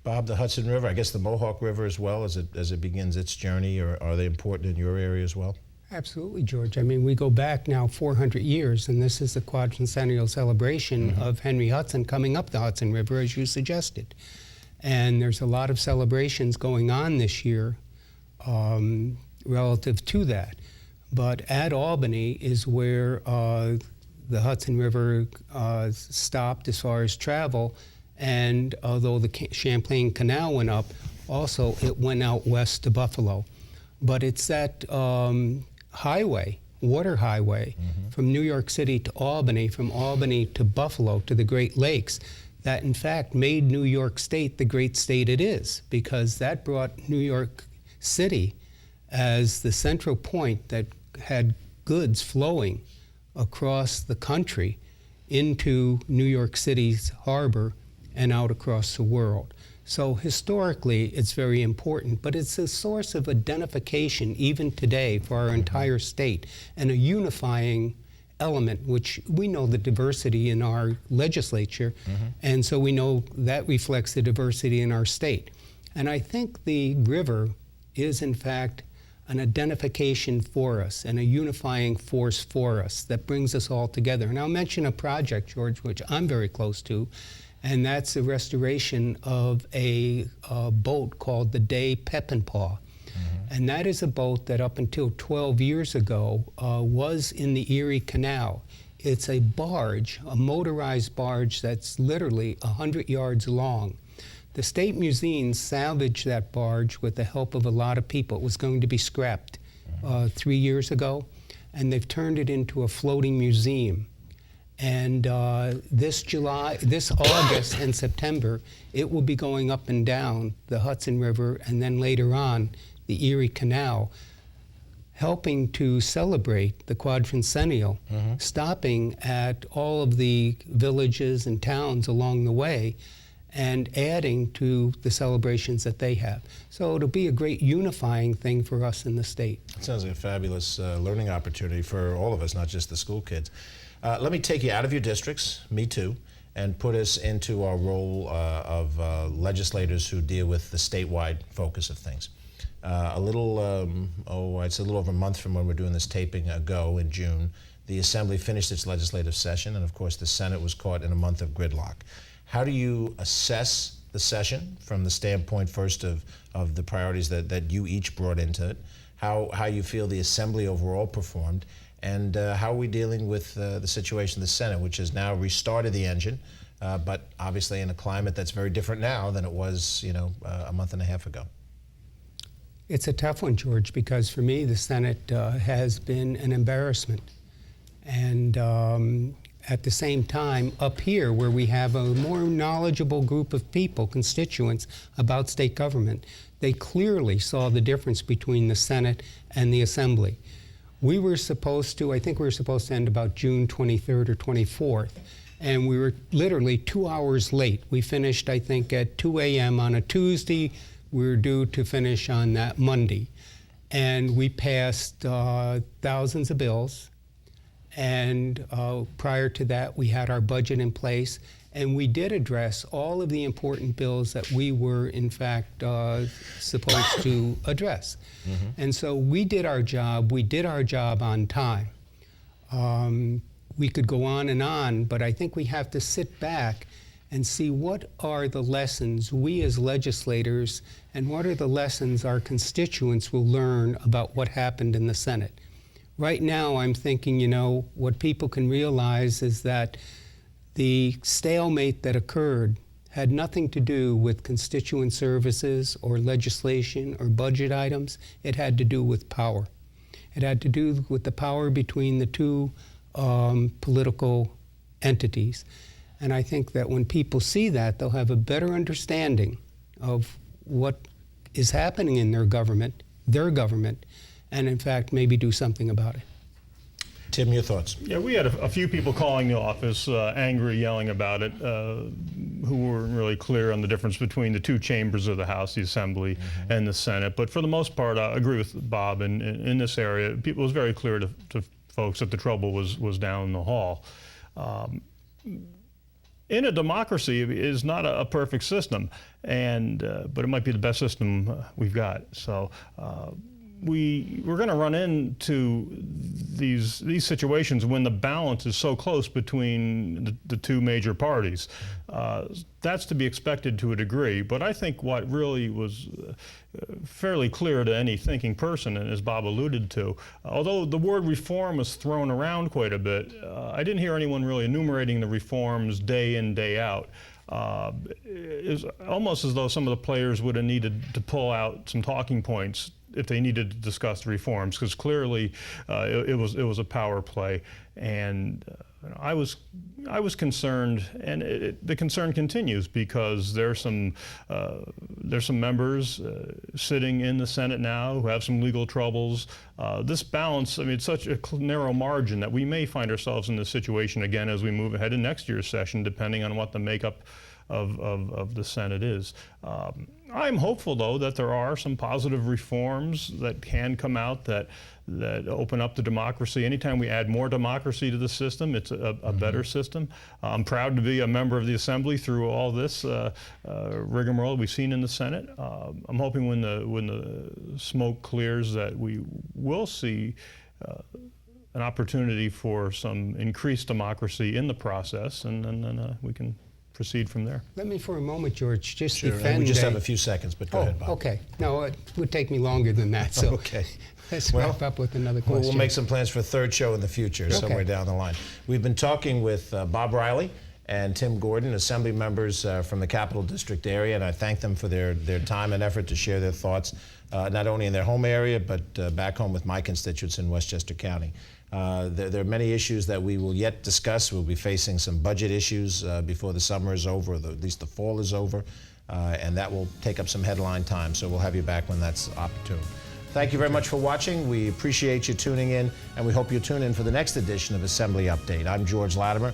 Bob, the Hudson River, I guess the Mohawk River as well, as it begins its journey, or are they important in your area as well? Absolutely, George. I mean, we go back now 400 years, and this is the quadricentennial celebration of Henry Hudson coming up the Hudson River, as you suggested. And there's a lot of celebrations going on this year relative to that. But at Albany is where the Hudson River stopped as far as travel, and although the Champlain Canal went up, also it went out west to Buffalo. But it's that highway, water highway, from New York City to Albany, from Albany to Buffalo to the Great Lakes, that in fact made New York State the great state it is, because that brought New York City as the central point that had goods flowing across the country into New York City's harbor and out across the world. So historically, it's very important, but it's a source of identification even today for our entire state, and a unifying element, which we know the diversity in our legislature, and so we know that reflects the diversity in our state. And I think the river is in fact an identification for us and a unifying force for us that brings us all together. And I'll mention a project, George, which I'm very close to, and that's the restoration of a boat called the Day Pepinpah. And that is a boat that up until 12 years ago was in the Erie Canal. It's a barge, a motorized barge that's literally 100 yards long. The State Museum salvaged that barge with the help of a lot of people. It was going to be scrapped 3 years ago, and they've turned it into a floating museum. And this August and September, it will be going up and down the Hudson River, and then later on the Erie Canal, helping to celebrate the quadricentennial, stopping at all of the villages and towns along the way, and adding to the celebrations that they have. So it'll be a great unifying thing for us in the state. It sounds like a fabulous learning opportunity for all of us, not just the school kids. Let me take you out of your districts, me too, and put us into our role of legislators who deal with the statewide focus of things. I'd say a little over a month from when we're doing this taping ago in June, the Assembly finished its legislative session, and of course the Senate was caught in a month of gridlock. How do you assess the session from the standpoint first of the priorities that you each brought into it, how you feel the Assembly overall performed, and how are we dealing with the situation in the Senate, which has now restarted the engine, but obviously in a climate that's very different now than it was, a month and a half ago? It's a tough one, George, because for me, the Senate has been an embarrassment. And at the same time, up here, where we have a more knowledgeable group of people, constituents, about state government, they clearly saw the difference between the Senate and the Assembly. We were supposed to, I think we were supposed to end about June 23rd or 24th, and we were literally 2 hours late. We finished, I think, at 2 a.m. on a Tuesday. We were due to finish on that Monday. And we passed thousands of bills. And prior to that, we had our budget in place. And we did address all of the important bills that we were, in fact, supposed to address. And so we did our job. We did our job on time. We could go on, but I think we have to sit back and see what are the lessons we as legislators and what are the lessons our constituents will learn about what happened in the Senate. Right now, I'm thinking, what people can realize is that the stalemate that occurred had nothing to do with constituent services or legislation or budget items. It had to do with power. It had to do with the power between the two political entities. And I think that when people see that, they'll have a better understanding of what is happening in their government, and in fact, maybe do something about it. Tim, your thoughts? Yeah, we had a few people calling the office, angry, yelling about it, who weren't really clear on the difference between the two chambers of the House, the Assembly, and the Senate. But for the most part, I agree with Bob. In this area, it was very clear to folks that the trouble was down the hall. in a democracy is not a perfect system, and but it might be the best system we've got. So we're going to run into these situations when the balance is so close between the two major parties. That's to be expected to a degree, but I think what really was fairly clear to any thinking person, and as Bob alluded to, although the word reform was thrown around quite a bit, I didn't hear anyone really enumerating the reforms day in, day out. It was almost as though some of the players would have needed to pull out some talking points if they needed to discuss reforms, because clearly it was a power play, and I was concerned, and the concern continues, because there's some members sitting in the Senate now who have some legal troubles. This balance, I mean, it's such a narrow margin that we may find ourselves in this situation again as we move ahead in next year's session, depending on what the makeup of the Senate is. I'm hopeful, though, that there are some positive reforms that can come out that open up the democracy. Anytime we add more democracy to the system, it's a better system. I'm proud to be a member of the Assembly through all this rigmarole we've seen in the Senate. I'm hoping when the smoke clears that we will see an opportunity for some increased democracy in the process, and then we can proceed from there. Let me for a moment, George, just Sure, defend. we just have a few seconds, but go ahead, Bob. Okay. No, it would take me longer than that. So Okay. let's wrap up with another We'll question. make some plans for a third show in the future, somewhere down the line. We've been talking with Bob Reilly and Tim Gordon, Assembly members from the Capital District area, and I thank them for their time and effort to share their thoughts, not only in their home area, but back home with my constituents in Westchester County. There are many issues that we will yet discuss. We'll be facing some budget issues before the summer is over, or at least the fall is over, and that will take up some headline time, so we'll have you back when that's opportune. Thank you very much for watching. We appreciate you tuning in, and we hope you tune in for the next edition of Assembly Update. I'm George Latimer.